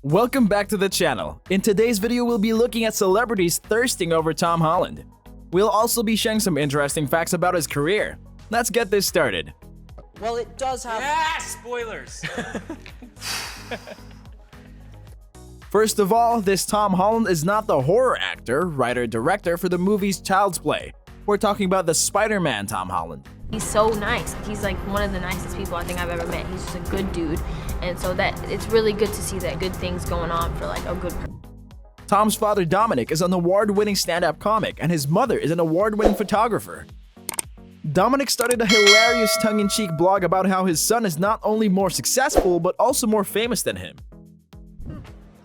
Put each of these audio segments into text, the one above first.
Welcome back to the channel. In today's video, we'll be looking at celebrities thirsting over Tom Holland. We'll also be sharing some interesting facts about his career. Let's get this started. Well, it does have... Yeah, spoilers! First of all, this Tom Holland is not the horror actor, writer-director for the movies Child's Play. We're talking about the Spider-Man Tom Holland. He's so nice. He's like one of the nicest people I think I've ever met. He's just a good dude. And so that it's really good to see that good things going on for like a good person. Tom's father Dominic is an award-winning stand-up comic, and his mother is an award-winning photographer. Dominic started a hilarious tongue-in-cheek blog about how his son is not only more successful, but also more famous than him.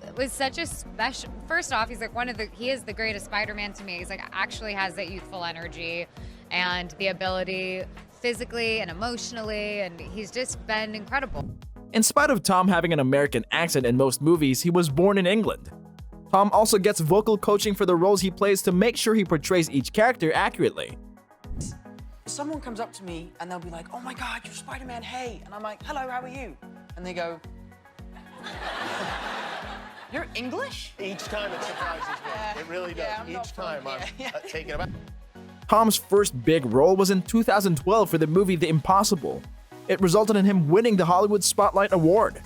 It was such a special, first off, he's like he is the greatest Spider-Man to me. He's like actually has that youthful energy and the ability physically and emotionally, and he's just been incredible. In spite of Tom having an American accent in most movies, he was born in England. Tom also gets vocal coaching for the roles he plays to make sure he portrays each character accurately. Someone comes up to me and they'll be like, "Oh my God, you're Spider-Man, hey." And I'm like, "Hello, how are you?" And they go, "You're English?" Each time it surprises me. It really does. Yeah, I'm not Each time from- I'm yeah. taken aback. Tom's first big role was in 2012 for the movie The Impossible. It resulted in him winning the Hollywood Spotlight Award.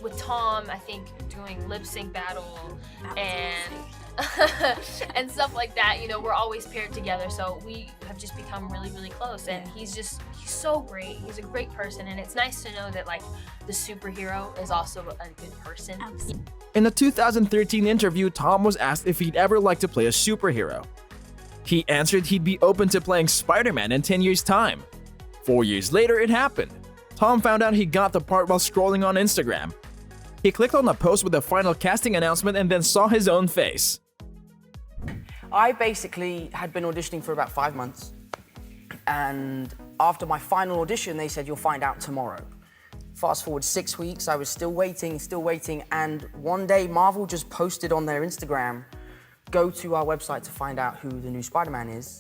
With Tom, I think doing lip sync battle and and stuff like that, you know, we're always paired together. So we have just become really, really close. And he's so great. He's a great person. And it's nice to know that like the superhero is also a good person. In a 2013 interview, Tom was asked if he'd ever like to play a superhero. He answered he'd be open to playing Spider-Man in 10 years' time. 4 years later, it happened. Tom found out he got the part while scrolling on Instagram. He clicked on the post with the final casting announcement and then saw his own face. I basically had been auditioning for about 5 months. And after my final audition, they said, "You'll find out tomorrow." Fast forward 6 weeks, I was still waiting. And one day, Marvel just posted on their Instagram, "Go to our website to find out who the new Spider-Man is."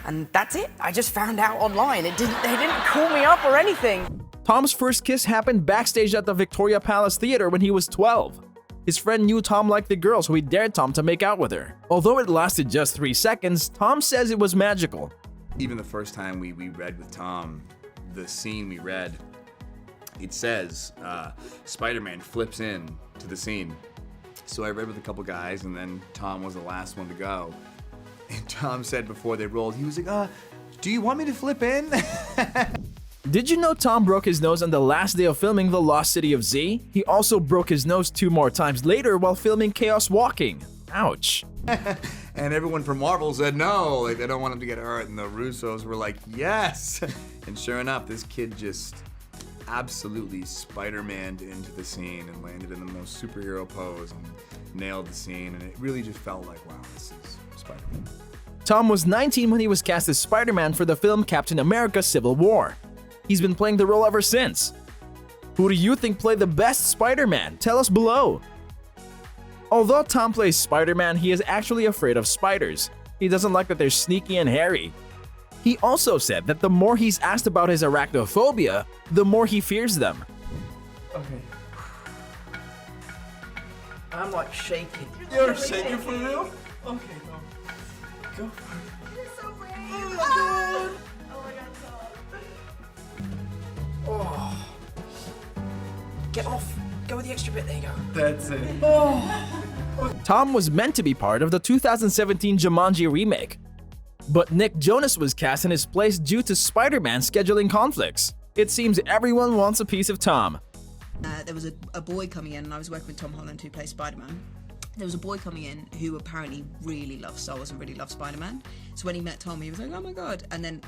And that's it. I just found out online. They didn't call me up or anything. Tom's first kiss happened backstage at the Victoria Palace Theater when he was 12. His friend knew Tom liked the girl, so he dared Tom to make out with her. Although it lasted just 3 seconds, Tom says it was magical. Even the first time we read with Tom, the scene we read, it says Spider-Man flips in to the scene. So I read with a couple guys, and then Tom was the last one to go. And Tom said before they rolled, he was like, do you want me to flip in? Did you know Tom broke his nose on the last day of filming The Lost City of Z? He also broke his nose 2 more times later while filming Chaos Walking. Ouch. And everyone from Marvel said no, like they don't want him to get hurt, and the Russos were like, yes! And sure enough, this kid just absolutely Spider-Man'd into the scene and landed in the most superhero pose and nailed the scene, and it really just felt like, wow, this is Spider-Man. Tom was 19 when he was cast as Spider-Man for the film Captain America: Civil War. He's been playing the role ever since. Who do you think played the best Spider-Man? Tell us below. Although Tom plays Spider-Man, he is actually afraid of spiders. He doesn't like that they're sneaky and hairy. He also said that the more he's asked about his arachnophobia, the more he fears them. Okay. I'm like shaking. You're shaking for real? Okay, go for it. You're so brave. Oh my God, Oh. Get off. Go with the extra bit. There you go. That's it. Tom was meant to be part of the 2017 Jumanji remake. But Nick Jonas was cast in his place due to Spider-Man scheduling conflicts. It seems everyone wants a piece of Tom. There was a boy coming in, and I was working with Tom Holland, who plays Spider-Man. There was a boy coming in who apparently really loved Star Wars and really loved Spider-Man. So when he met Tom, he was like, "Oh my God." And then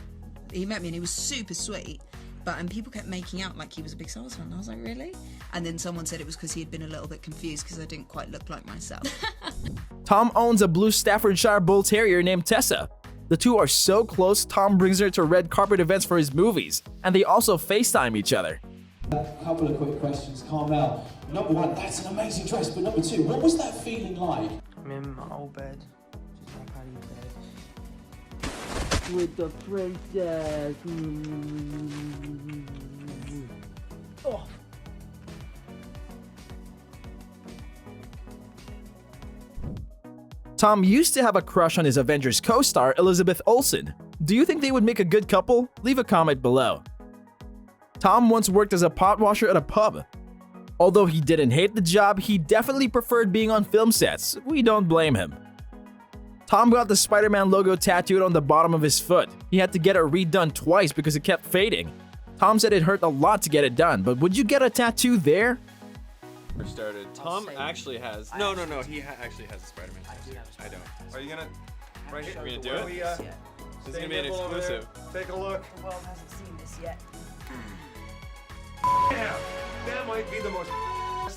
he met me and he was super sweet. And people kept making out like he was a big Star Wars fan. And I was like, really? And then someone said it was because he had been a little bit confused because I didn't quite look like myself. Tom owns a blue Staffordshire Bull Terrier named Tessa. The two are so close, Tom brings her to red carpet events for his movies, and they also FaceTime each other. A couple of quick questions. Carmel, number 1, that's an amazing dress, but number 2, what was that feeling like? I'm in my old bed. Just like how you bed. With the princess. Oh. Tom used to have a crush on his Avengers co-star Elizabeth Olsen. Do you think they would make a good couple? Leave a comment below. Tom once worked as a pot washer at a pub. Although he didn't hate the job, he definitely preferred being on film sets. We don't blame him. Tom got the Spider-Man logo tattooed on the bottom of his foot. He had to get it redone twice because it kept fading. Tom said it hurt a lot to get it done, but would you get a tattoo there? Started. Tom actually has. No. He actually has a Spider-Man tattoo. I don't. Are you gonna? Right here. Are we gonna do it? This is gonna be an exclusive. Take a look. The world hasn't seen this yet. Yeah, that might be the most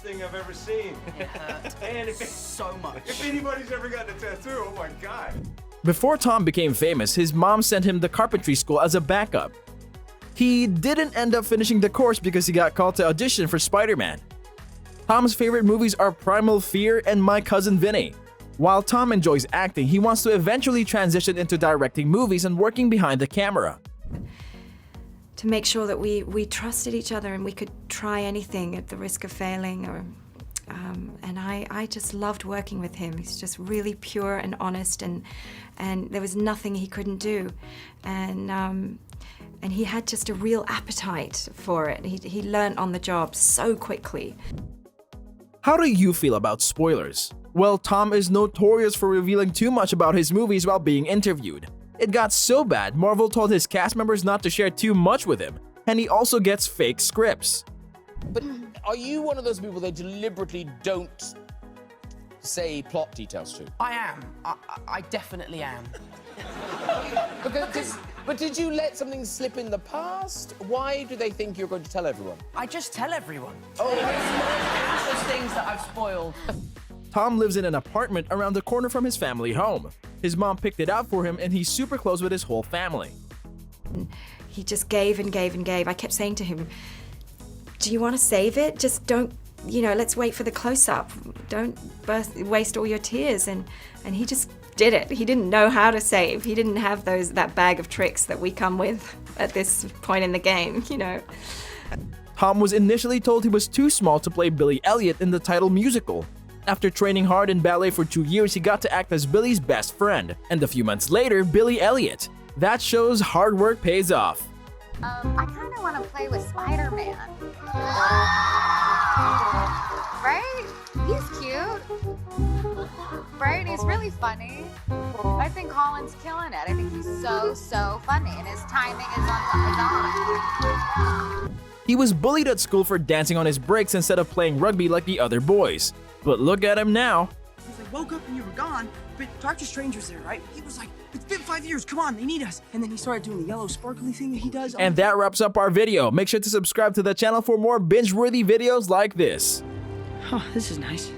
thing I've ever seen. It hurt And so much. if anybody's ever gotten a tattoo, oh my god. Before Tom became famous, his mom sent him to carpentry school as a backup. He didn't end up finishing the course because he got called to audition for Spider-Man. Tom's favorite movies are Primal Fear and My Cousin Vinny. While Tom enjoys acting, he wants to eventually transition into directing movies and working behind the camera. To make sure that we trusted each other and we could try anything at the risk of failing. And I just loved working with him. He's just really pure and honest, and there was nothing he couldn't do. And he had just a real appetite for it. He learned on the job so quickly. How do you feel about spoilers? Well, Tom is notorious for revealing too much about his movies while being interviewed. It got so bad, Marvel told his cast members not to share too much with him, and he also gets fake scripts. But are you one of those people they deliberately don't say plot details to? I am. I definitely am. But did you let something slip in the past? Why do they think you're going to tell everyone? I just tell everyone. There's things that I've spoiled. Tom lives in an apartment around the corner from his family home. His mom picked it out for him, and he's super close with his whole family. He just gave and gave and gave. I kept saying to him, do you want to save it? Just don't, let's wait for the close-up. Don't waste all your tears. And he just did it. He didn't know how to save. He didn't have that bag of tricks that we come with at this point in the game, Tom was initially told he was too small to play Billy Elliot in the title musical. After training hard in ballet for 2 years, he got to act as Billy's best friend, and a few months later, Billy Elliot. That shows hard work pays off. I kind of want to play with Spider-Man. Right? He's cute. Right? He's really funny. I think Holland's killing it. I think he's so funny, and his timing is on. He was bullied at school for dancing on his breaks instead of playing rugby like the other boys. But look at him now. He's like, woke up and you were gone, but Dr. Strange was there, right? He was like, it's been 5 years, come on, they need us. And then he started doing the yellow sparkly thing that he does. And that wraps up our video. Make sure to subscribe to the channel for more binge-worthy videos like this. Oh, this is nice.